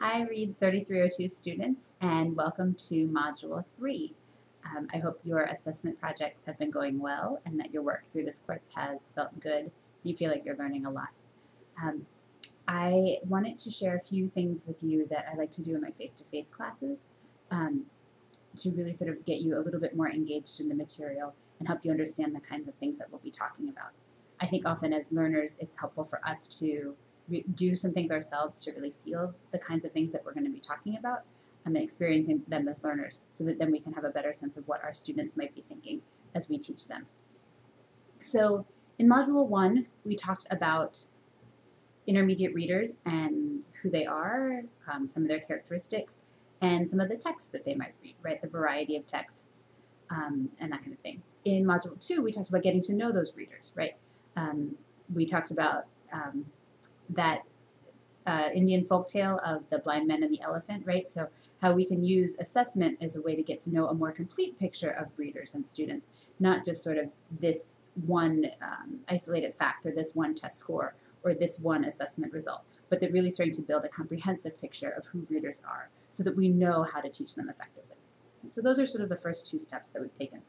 Hi, READ3302 students, and welcome to Module 3. I hope your assessment projects have been going well and that your work through this course has felt good. You feel like you're learning a lot. I wanted to share a few things with you that I like to do in my face-to-face classes to really sort of get you a little bit more engaged in the material and help you understand the kinds of things that we'll be talking about. I think often as learners, it's helpful for us to do some things ourselves to really feel the kinds of things that we're going to be talking about and experiencing them as learners so that then we can have a better sense of what our students might be thinking as we teach them. So in Module 1, we talked about intermediate readers and who they are, some of their characteristics, and some of the texts that they might read, right? The variety of texts and that kind of thing. In Module 2, we talked about getting to know those readers, right? We talked about that Indian folktale of the blind man and the elephant, right? So how we can use assessment as a way to get to know a more complete picture of readers and students, not just sort of this one isolated fact or this one test score or this one assessment result, but that really starting to build a comprehensive picture of who readers are so that we know how to teach them effectively. So those are sort of the first two steps that we've taken.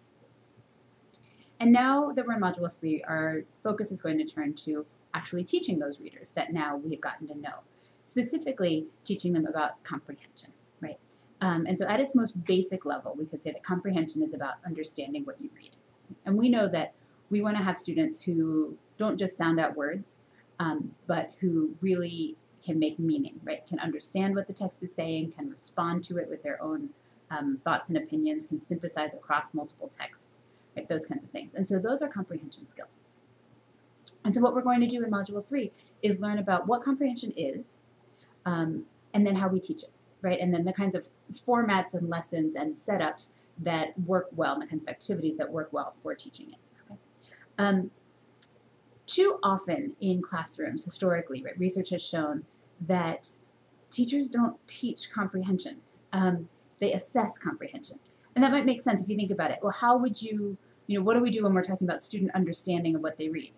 And now that we're in Module 3, our focus is going to turn to actually teaching those readers that now we've gotten to know, specifically teaching them about comprehension, right? And so at its most basic level, we could say that comprehension is about understanding what you read. And we know that we want to have students who don't just sound out words, but who really can make meaning, right? Can understand what the text is saying, can respond to it with their own thoughts and opinions, can synthesize across multiple texts, right? Those kinds of things. And so those are comprehension skills. And so what we're going to do in Module 3 is learn about what comprehension is, and then how we teach it, right? And then the kinds of formats and lessons and setups that work well, and the kinds of activities that work well for teaching it. Okay? Too often in classrooms, historically, right, research has shown that teachers don't teach comprehension. They assess comprehension. And that might make sense if you think about it. Well, how would you, what do we do when we're talking about student understanding of what they read?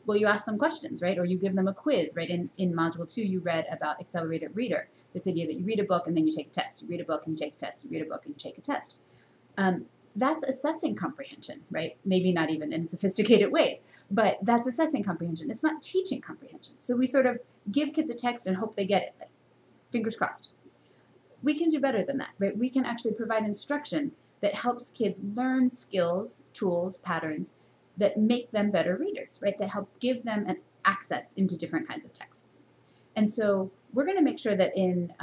Well, you ask them questions, right? Or you give them a quiz, right? In Module 2, you read about accelerated reader, this idea that you read a book and then you take a test. You read a book and you take a test. You read a book and you take a test. That's assessing comprehension, right? Maybe not even in sophisticated ways, but that's assessing comprehension. It's not teaching comprehension. So we sort of give kids a text and hope they get it. Fingers crossed. We can do better than that, right? We can actually provide instruction that helps kids learn skills, tools, patterns that make them better readers, right? That help give them an access into different kinds of texts. And so we're going to make sure that in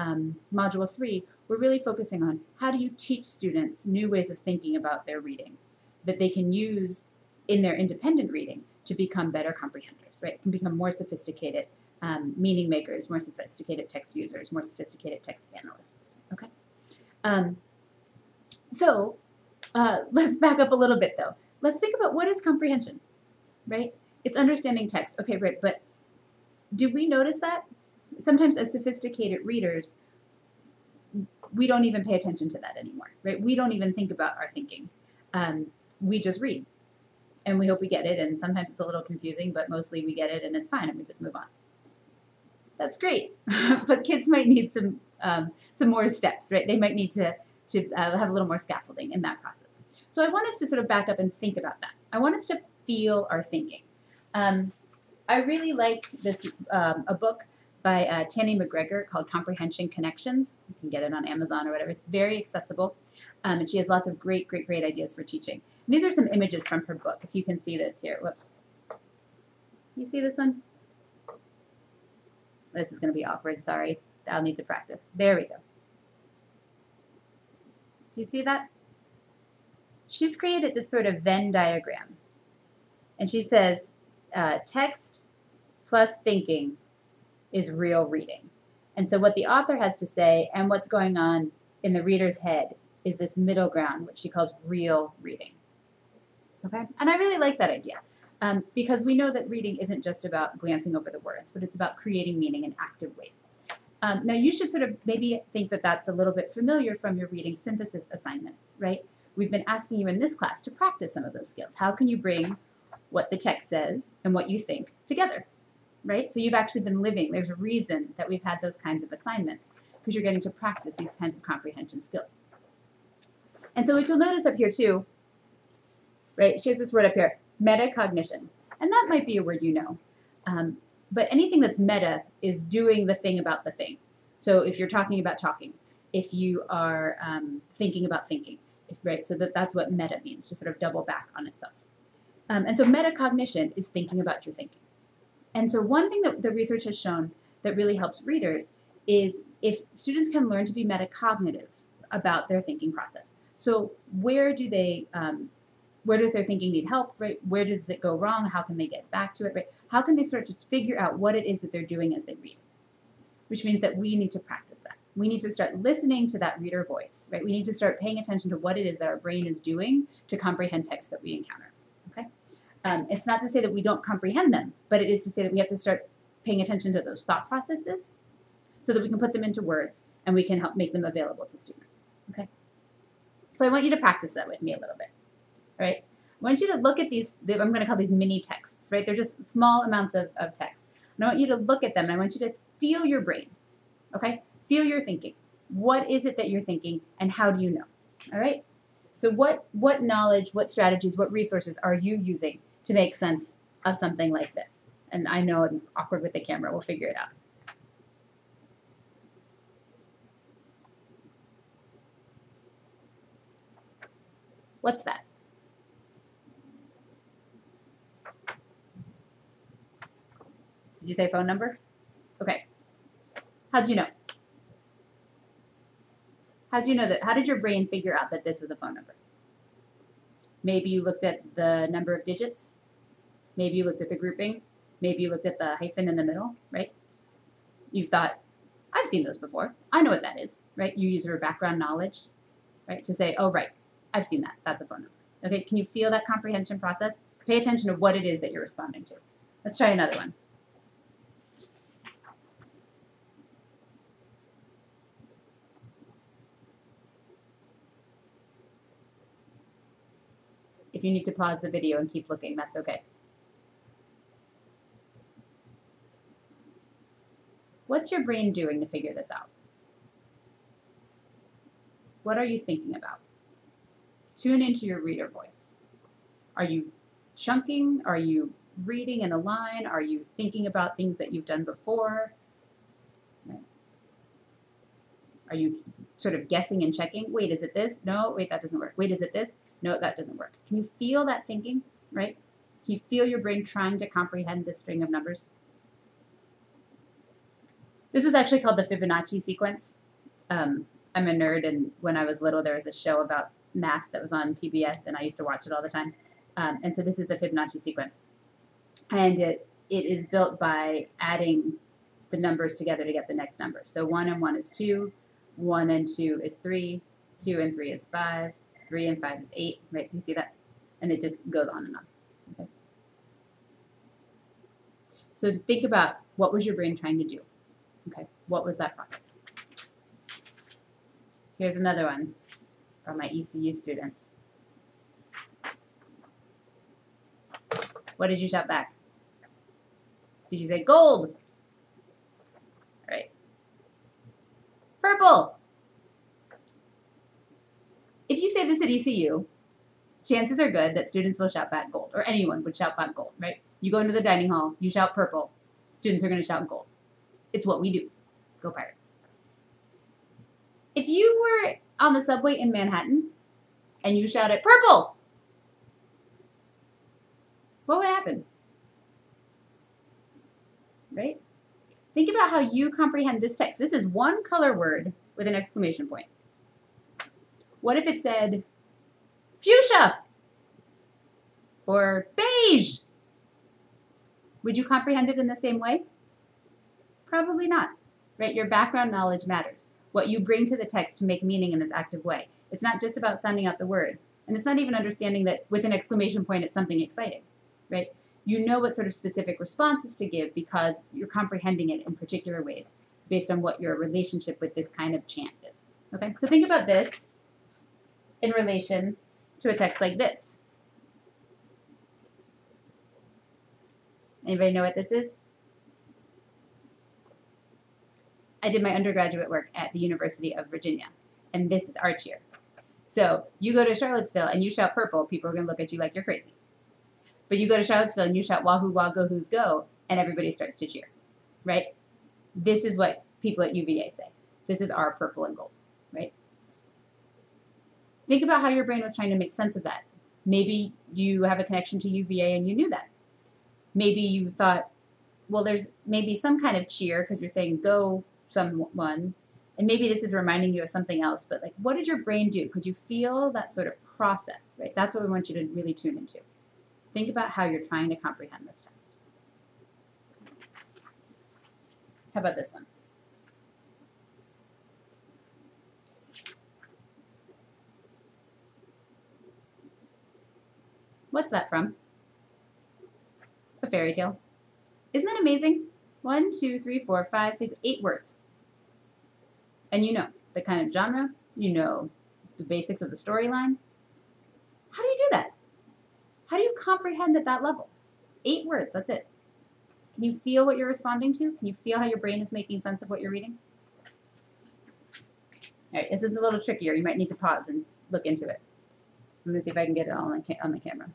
Module 3, we're really focusing on how do you teach students new ways of thinking about their reading that they can use in their independent reading to become better comprehenders, right? Can become more sophisticated meaning makers, more sophisticated text users, more sophisticated text analysts, okay? Let's back up a little bit though. Let's think about what is comprehension, right? It's understanding text. Okay, right, but do we notice that? Sometimes as sophisticated readers, we don't even pay attention to that anymore, right? We don't even think about our thinking. We just read, and we hope we get it, and sometimes it's a little confusing, but mostly we get it, and it's fine, and we just move on. That's great, but kids might need some more steps, right? They might need to have a little more scaffolding in that process. So I want us to sort of back up and think about that. I want us to feel our thinking. I really like this a book by Tanny McGregor called Comprehension Connections. You can get it on Amazon or whatever. It's very accessible, and she has lots of great ideas for teaching. And these are some images from her book, if you can see this here. Whoops. You see this one? This is going to be awkward, sorry. I'll need to practice. There we go. Do you see that? She's created this sort of Venn diagram. And she says, text plus thinking is real reading. And so what the author has to say and what's going on in the reader's head is this middle ground, which she calls real reading. Okay? And I really like that idea because we know that reading isn't just about glancing over the words, but it's about creating meaning in active ways. Now, you should sort of maybe think that that's a little bit familiar from your reading synthesis assignments, right? We've been asking you in this class to practice some of those skills. How can you bring what the text says and what you think together? right? So you've actually been living. There's a reason that we've had those kinds of assignments, because you're getting to practice these kinds of comprehension skills. And so what you'll notice up here too, right, she has this word up here, metacognition. And that might be a word you know. But anything that's meta is doing the thing about the thing. So if you're talking about talking, if you are thinking about thinking, right? So that's what meta means, to sort of double back on itself. And so metacognition is thinking about your thinking. And so one thing that the research has shown that really helps readers is if students can learn to be metacognitive about their thinking process. So where does their thinking need help, right? Where does it go wrong? How can they get back to it, right? How can they start to figure out what it is that they're doing as they read? Which means that we need to practice that. We need to start listening to that reader voice, right? We need to start paying attention to what it is that our brain is doing to comprehend text that we encounter, okay? It's not to say that we don't comprehend them, but it is to say that we have to start paying attention to those thought processes so that we can put them into words and we can help make them available to students, okay? So I want you to practice that with me a little bit, all right? I want you to look at these, I'm going to call these mini texts, right? They're just small amounts of text. And I want you to look at them and I want you to feel your brain, okay? Feel your thinking. What is it that you're thinking and how do you know, all right? So what knowledge, what strategies, what resources are you using to make sense of something like this? And I know I'm awkward with the camera. We'll figure it out. What's that? Did you say phone number? Okay. How'd you know? How'd you know that? How did your brain figure out that this was a phone number? Maybe you looked at the number of digits. Maybe you looked at the grouping. Maybe you looked at the hyphen in the middle, right? You thought, I've seen those before. I know what that is, right? You use your background knowledge, right, to say, oh, right, I've seen that. That's a phone number. Okay, can you feel that comprehension process? Pay attention to what it is that you're responding to. Let's try another one. If you need to pause the video and keep looking, that's okay. What's your brain doing to figure this out? What are you thinking about? Tune into your reader voice. Are you chunking? Are you reading in a line? Are you thinking about things that you've done before? Right. Are you sort of guessing and checking? Wait, is it this? No, wait, that doesn't work. Wait, is it this? No, that doesn't work. Can you feel that thinking, right? Can you feel your brain trying to comprehend this string of numbers? This is actually called the Fibonacci sequence. I'm a nerd, and when I was little, there was a show about math that was on PBS, and I used to watch it all the time. And so this is the Fibonacci sequence. And it is built by adding the numbers together to get the next number. So 1 and 1 is 2, 1 and 2 is 3, 2 and 3 is 5, 3 and 5 is 8, right? You see that? And it just goes on and on. Okay. So think about, what was your brain trying to do? Okay, what was that process? Here's another one from my ECU students. What did you shout back? Did you say gold? All right. Purple. If you say this at ECU, chances are good that students will shout back gold, or anyone would shout back gold, right? You go into the dining hall, you shout purple, students are going to shout gold. It's what we do. Go Pirates. If you were on the subway in Manhattan and you shouted purple, what would happen? Right? Think about how you comprehend this text. This is one color word with an exclamation point. What if it said fuchsia or beige? Would you comprehend it in the same way? Probably not, right? Your background knowledge matters. What you bring to the text to make meaning in this active way. It's not just about sounding out the word. And it's not even understanding that with an exclamation point, it's something exciting, right? You know what sort of specific responses to give because you're comprehending it in particular ways based on what your relationship with this kind of chant is, okay? So think about this in relation to a text like this. Anybody know what this is? I did my undergraduate work at the University of Virginia, and this is our cheer. So you go to Charlottesville and you shout purple, people are going to look at you like you're crazy. But you go to Charlottesville and you shout wahoo, wah, go, who's go, and everybody starts to cheer, right? This is what people at UVA say. This is our purple and gold, right? Think about how your brain was trying to make sense of that. Maybe you have a connection to UVA and you knew that. Maybe you thought, well, there's maybe some kind of cheer because you're saying go someone, and maybe this is reminding you of something else, but like, what did your brain do? Could you feel that sort of process, right? That's what we want you to really tune into. Think about how you're trying to comprehend this text. How about this one? What's that from? A fairy tale. Isn't that amazing? 1, 2, 3, 4, 5, 6, 8 words. And you know the kind of genre, you know the basics of the storyline. How do you do that? How do you comprehend at that level? 8 words, that's it. Can you feel what you're responding to? Can you feel how your brain is making sense of what you're reading? All right, this is a little trickier. You might need to pause and look into it. Let me see if I can get it all on the camera.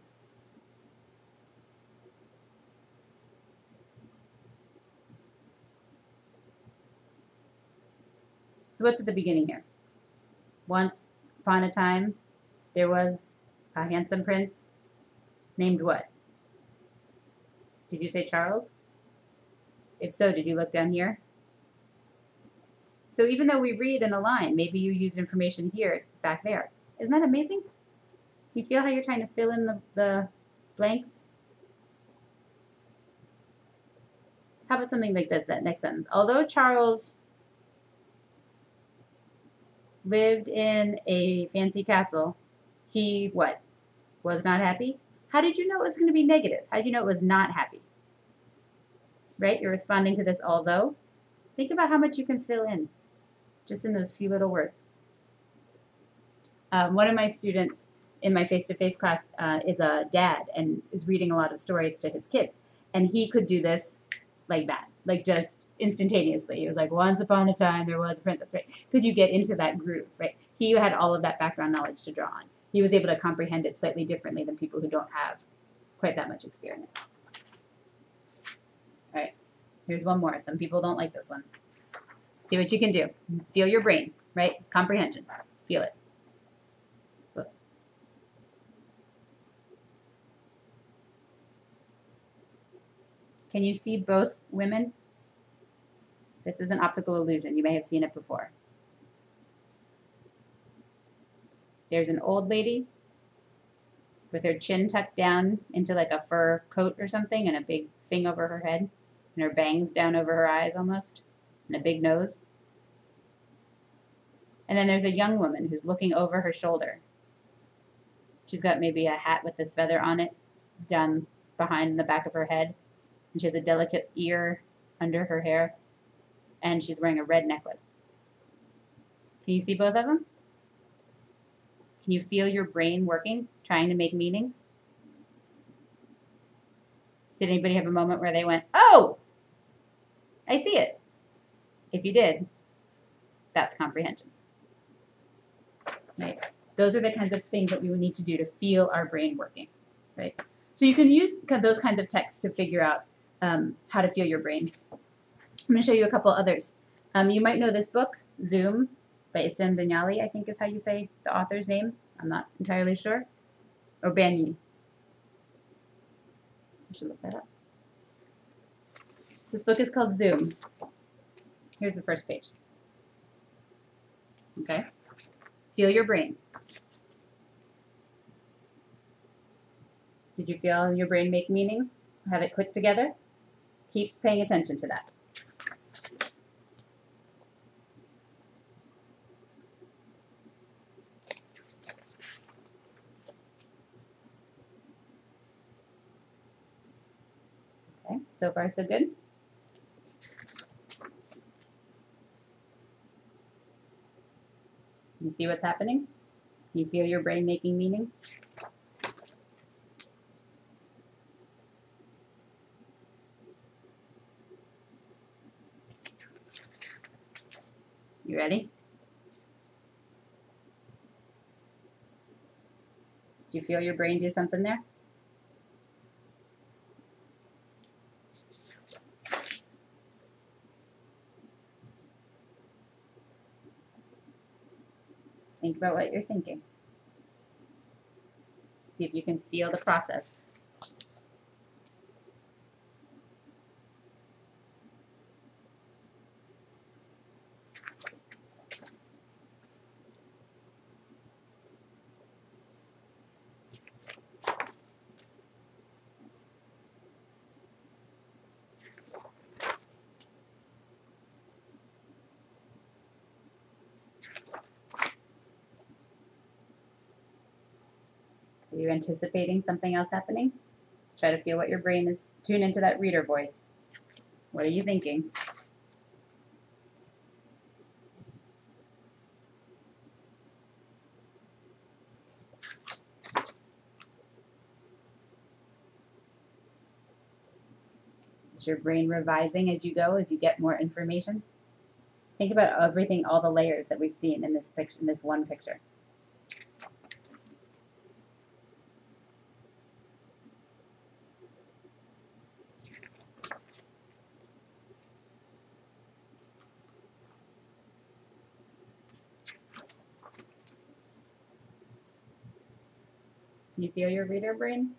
So what's at the beginning here? Once upon a time, there was a handsome prince named what? Did you say Charles? If so, did you look down here? So even though we read in a line, maybe you used information here, back there. Isn't that amazing? Can you feel how you're trying to fill in the blanks? How about something like this, that next sentence? Although Charles lived in a fancy castle, he, what? Was not happy? How did you know it was going to be negative? How did you know it was not happy? Right? You're responding to this although. Think about how much you can fill in just in those few little words. One of my students in my face-to-face class is a dad and is reading a lot of stories to his kids. And he could do this like that, like just instantaneously. It was like, once upon a time, there was a princess, right? Because you get into that groove, right? He had all of that background knowledge to draw on. He was able to comprehend it slightly differently than people who don't have quite that much experience. All right, here's one more. Some people don't like this one. See what you can do. Feel your brain, right? Comprehension. Feel it. Whoops. Can you see both women? This is an optical illusion. You may have seen it before. There's an old lady with her chin tucked down into like a fur coat or something and a big thing over her head and her bangs down over her eyes almost and a big nose. And then there's a young woman who's looking over her shoulder. She's got maybe a hat with this feather on it down behind the back of her head. And she has a delicate ear under her hair. And she's wearing a red necklace. Can you see both of them? Can you feel your brain working, trying to make meaning? Did anybody have a moment where they went, oh, I see it? If you did, that's comprehension. Right? Those are the kinds of things that we would need to do to feel our brain working. Right? So you can use those kinds of texts to figure out how to feel your brain. I'm going to show you a couple others. You might know this book, Zoom, by Isten Banyali, I think is how you say the author's name. I'm not entirely sure. Or Banyi. I should look that up. So this book is called Zoom. Here's the first page. Okay? Feel your brain. Did you feel your brain make meaning? Have it click together? Keep paying attention to that. Okay, so far so good. You see what's happening? You feel your brain making meaning? You ready? Do you feel your brain do something there? Think about what you're thinking. See if you can feel the process. Are you anticipating something else happening? Try to feel what your brain is. Tune into that reader voice. What are you thinking? Is your brain revising as you go, as you get more information? Think about everything, all the layers that we've seen in this picture, in this one picture. Can you feel your reader brain?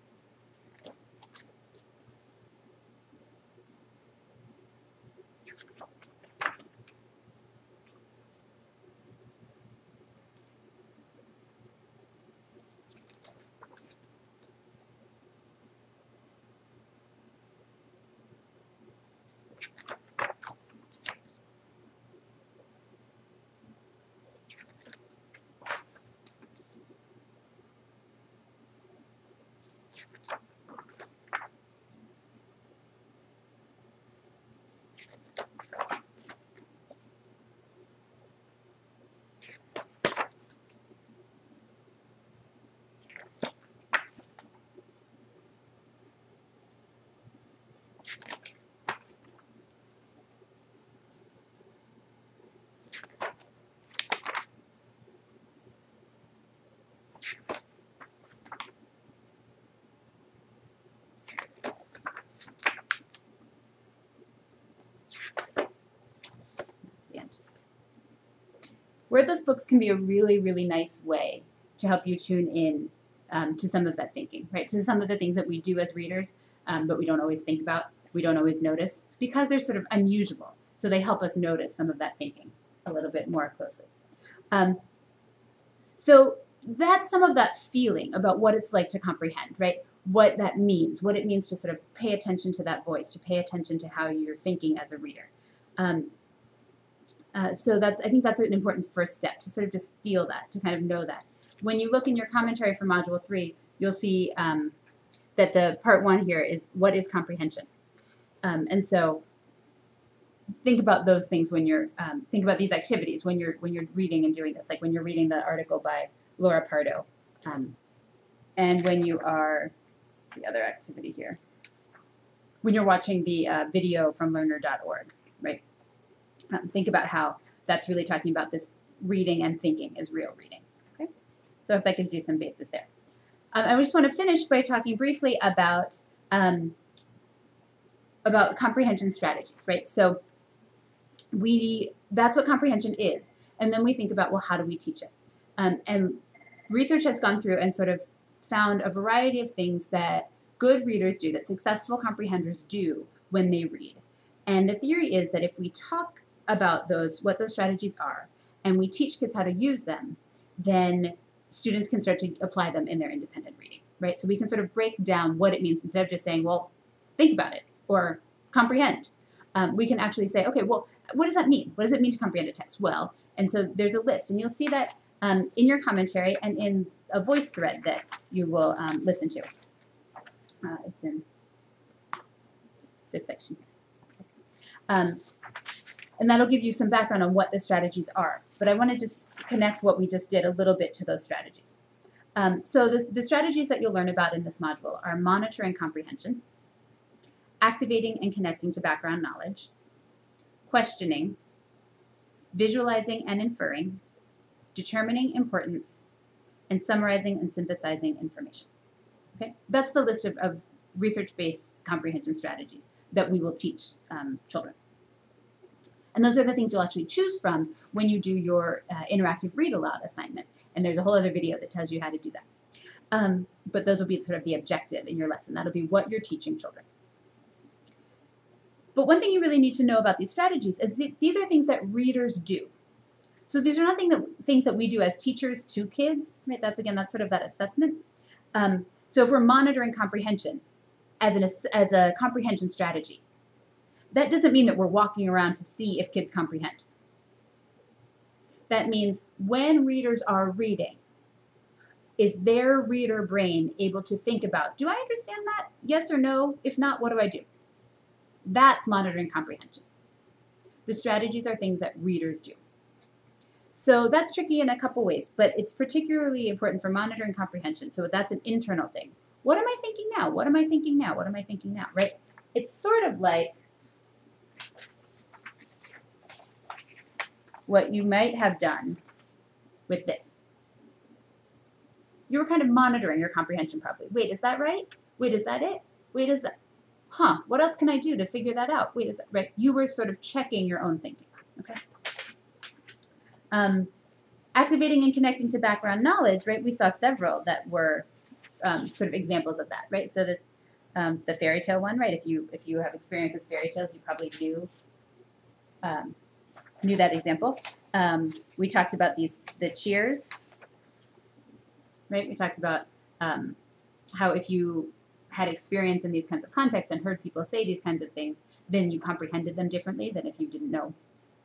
Wordless books can be a really, really nice way to help you tune in to some of that thinking, right? To some of the things that we do as readers, but we don't always think about, we don't always notice, because they're sort of unusual. So they help us notice some of that thinking a little bit more closely. So that's some of that feeling about what it's like to comprehend, right? What that means, what it means to sort of pay attention to that voice, to pay attention to how you're thinking as a reader. So I think that's an important first step, to sort of just feel that, to kind of know that. When you look in your commentary for Module 3, you'll see that the part 1 here is, what is comprehension? And so think about those things when you're, think about these activities when you're reading and doing this, like when you're reading the article by Laura Pardo. And when you are, what's the other activity here? When you're watching the video from learner.org, right? Think about how that's really talking about this reading and thinking is real reading. Okay, so if that gives you some basis there. I just want to finish by talking briefly about comprehension strategies, right? So that's what comprehension is, and then we think about, well, how do we teach it? And research has gone through and sort of found a variety of things that good readers do, that successful comprehenders do when they read. And the theory is that if we talk about what those strategies are, and we teach kids how to use them, then students can start to apply them in their independent reading, right? So we can sort of break down what it means instead of just saying, well, think about it, or comprehend. We can actually say, okay, well, what does that mean? What does it mean to comprehend a text? Well, and so there's a list, and you'll see that in your commentary and in a voice thread that you will listen to. It's in this section here. And that'll give you some background on what the strategies are. But I want to just connect what we just did a little bit to those strategies. So the strategies that you'll learn about in this module are monitoring comprehension, activating and connecting to background knowledge, questioning, visualizing and inferring, determining importance, and summarizing and synthesizing information. Okay, that's the list of research-based comprehension strategies that we will teach children. And those are the things you'll actually choose from when you do your interactive read aloud assignment. And there's a whole other video that tells you how to do that. But those will be sort of the objective in your lesson. That'll be what you're teaching children. But one thing you really need to know about these strategies is that these are things that readers do. So these are not things that we do as teachers to kids, right? That's sort of that assessment. So if we're monitoring comprehension as a comprehension strategy, that doesn't mean that we're walking around to see if kids comprehend. That means when readers are reading, is their reader brain able to think about, do I understand that? Yes or no? If not, what do I do? That's monitoring comprehension. The strategies are things that readers do. So that's tricky in a couple ways, but it's particularly important for monitoring comprehension. So that's an internal thing. What am I thinking now? What am I thinking now? What am I thinking now, right? It's sort of like what you might have done with this. You were kind of monitoring your comprehension probably. Wait, is that right? Wait, is that it? Wait, is that? Huh, what else can I do to figure that out? Wait, is that right? You were sort of checking your own thinking, okay? Activating and connecting to background knowledge, right? We saw several that were sort of examples of that, right? So this, the fairy tale one, right? If you have experience with fairy tales, you probably knew that example. We talked about the cheers, right? We talked about how if you had experience in these kinds of contexts and heard people say these kinds of things, then you comprehended them differently than if you didn't know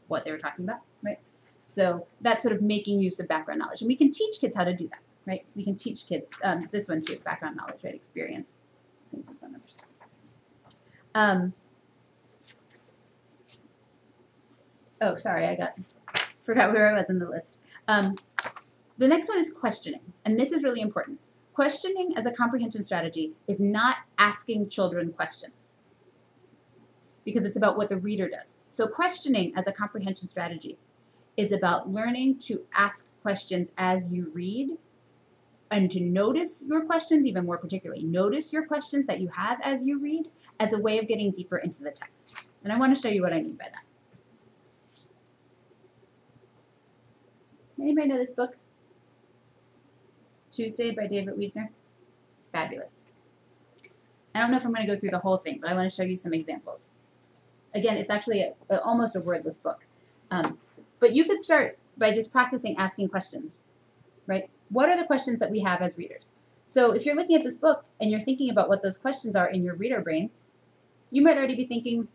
what they were talking about, right? So that's sort of making use of background knowledge. And we can teach kids how to do that, right? We can teach kids, this one too, background knowledge, right? Experience. Oh, sorry, I forgot where I was in the list. The next one is questioning, and this is really important. Questioning as a comprehension strategy is not asking children questions, because it's about what the reader does. So questioning as a comprehension strategy is about learning to ask questions as you read and to notice your questions, even more particularly, notice your questions that you have as you read as a way of getting deeper into the text. And I want to show you what I mean by that. Anybody know this book? Tuesday by David Wiesner. It's fabulous. I don't know if I'm going to go through the whole thing, but I want to show you some examples. Again, it's actually almost a wordless book. But you could start by just practicing asking questions, right? What are the questions that we have as readers? So if you're looking at this book and you're thinking about what those questions are in your reader brain, you might already be thinking,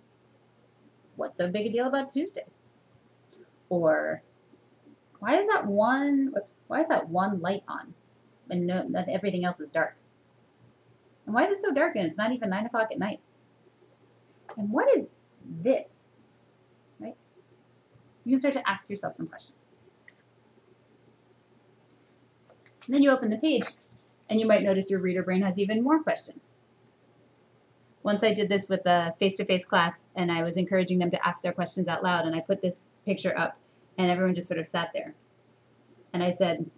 what's so big a deal about Tuesday? Or why is that one light on and everything else is dark? And why is it so dark and it's not even 9 o'clock at night? And what is this, right? You can start to ask yourself some questions. And then you open the page and you might notice your reader brain has even more questions. Once I did this with a face-to-face class and I was encouraging them to ask their questions out loud, and I put this picture up and everyone just sort of sat there. And I said,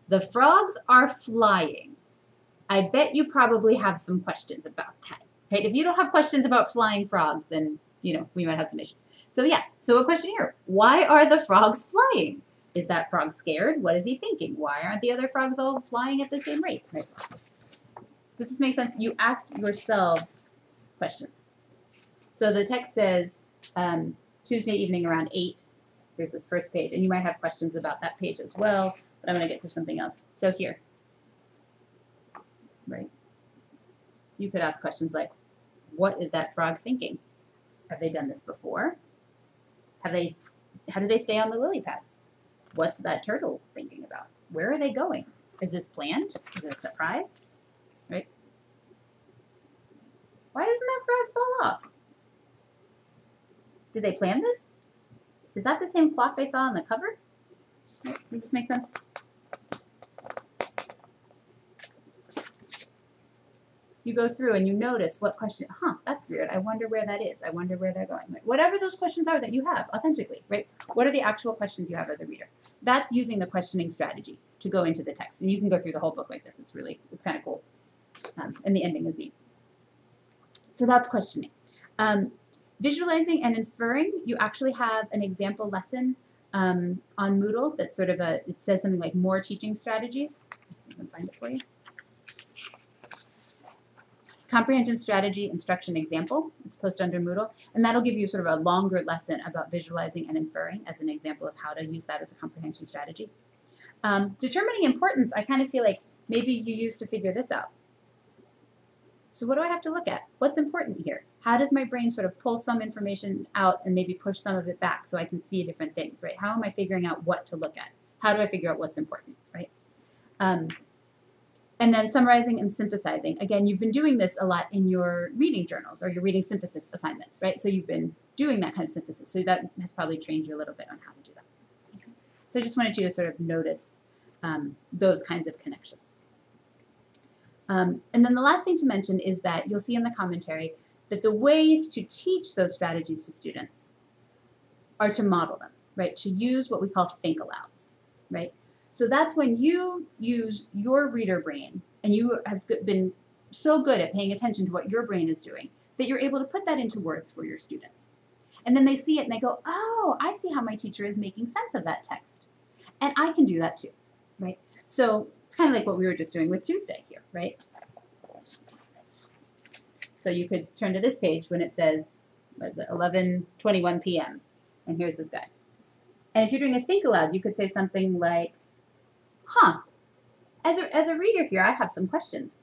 the frogs are flying. I bet you probably have some questions about that. Right? If you don't have questions about flying frogs, then, we might have some issues. So yeah, so a question here. Why are the frogs flying? Is that frog scared? What is he thinking? Why aren't the other frogs all flying at the same rate? Right? Does this make sense? You ask yourselves questions. So the text says Tuesday evening around 8. Here's this first page. And you might have questions about that page as well, but I'm going to get to something else. So here, right? You could ask questions like, what is that frog thinking? Have they done this before? How do they stay on the lily pads? What's that turtle thinking about? Where are they going? Is this planned? Is it a surprise? Right? Why doesn't that frog fall off? Did they plan this? Is that the same clock I saw on the cover? Right? Does this make sense? You go through and you notice what question, that's weird. I wonder where that is. I wonder where they're going. Right? Whatever those questions are that you have authentically, right? What are the actual questions you have as a reader? That's using the questioning strategy to go into the text. And you can go through the whole book like this. It's kind of cool. And the ending is neat. So that's questioning. Visualizing and inferring, you actually have an example lesson on Moodle that's sort of it says something like more teaching strategies. I can find it for you. Comprehension strategy instruction example. It's posted under Moodle. And that'll give you sort of a longer lesson about visualizing and inferring as an example of how to use that as a comprehension strategy. Determining importance, I kind of feel like maybe you used to figure this out. So what do I have to look at? What's important here? How does my brain sort of pull some information out and maybe push some of it back so I can see different things, right? How am I figuring out what to look at? How do I figure out what's important, right? And then summarizing and synthesizing. Again, you've been doing this a lot in your reading journals or your reading synthesis assignments, right? So you've been doing that kind of synthesis. So that has probably trained you a little bit on how to do that. Okay. So I just wanted you to sort of notice those kinds of connections. And then the last thing to mention is that you'll see in the commentary that the ways to teach those strategies to students are to model them, right? To use what we call think alouds, right? So that's when you use your reader brain and you have been so good at paying attention to what your brain is doing that you're able to put that into words for your students. And then they see it and they go, oh, I see how my teacher is making sense of that text. And I can do that too, right? So it's kind of like what we were just doing with Tuesday here, right? So you could turn to this page when it says, what is it, 11:21 p.m. And here's this guy. And if you're doing a think aloud, you could say something like, as a reader here, I have some questions.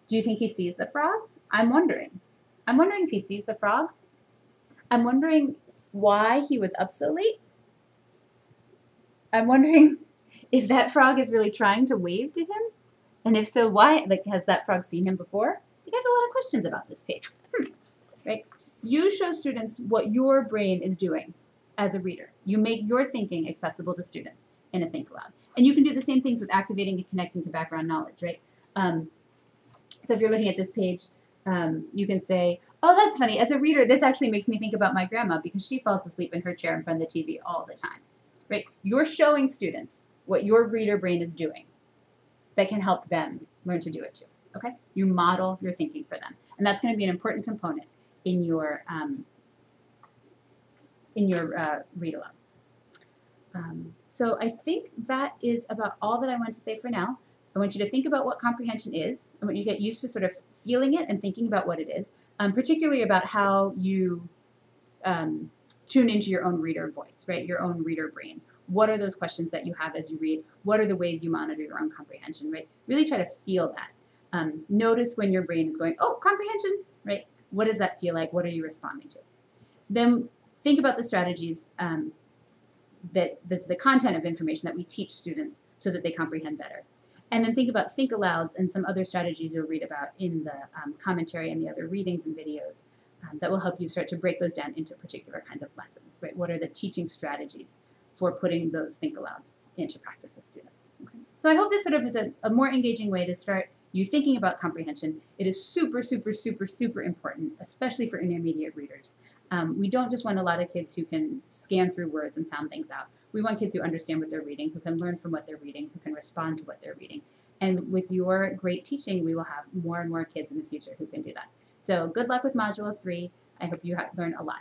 Do you think he sees the frogs? I'm wondering if he sees the frogs. I'm wondering why he was up so late. I'm wondering if that frog is really trying to wave to him. And if so, why? Like, has that frog seen him before? You have a lot of questions about this page. Right? You show students what your brain is doing as a reader. You make your thinking accessible to students in a think aloud. And you can do the same things with activating and connecting to background knowledge, right? So if you're looking at this page, you can say, oh, that's funny. As a reader, this actually makes me think about my grandma because she falls asleep in her chair in front of the TV all the time, right? You're showing students what your reader brain is doing that can help them learn to do it too, okay? You model your thinking for them. And that's going to be an important component in your read aloud. So I think that is about all that I want to say for now. I want you to think about what comprehension is. I want you to get used to sort of feeling it and thinking about what it is, particularly about how you tune into your own reader voice, right? Your own reader brain. What are those questions that you have as you read? What are the ways you monitor your own comprehension, right? Really try to feel that. Notice when your brain is going, oh, comprehension, right? What does that feel like? What are you responding to? Then think about the strategies the content of information that we teach students so that they comprehend better. And then think about think alouds and some other strategies you'll read about in the commentary and the other readings and videos that will help you start to break those down into particular kinds of lessons, right? What are the teaching strategies for putting those think alouds into practice with students? Okay. So I hope this sort of is a more engaging way to start you thinking about comprehension. It is super, super, super, super important, especially for intermediate readers. We don't just want a lot of kids who can scan through words and sound things out. We want kids who understand what they're reading, who can learn from what they're reading, who can respond to what they're reading. And with your great teaching, we will have more and more kids in the future who can do that. So good luck with Module 3. I hope you learn a lot.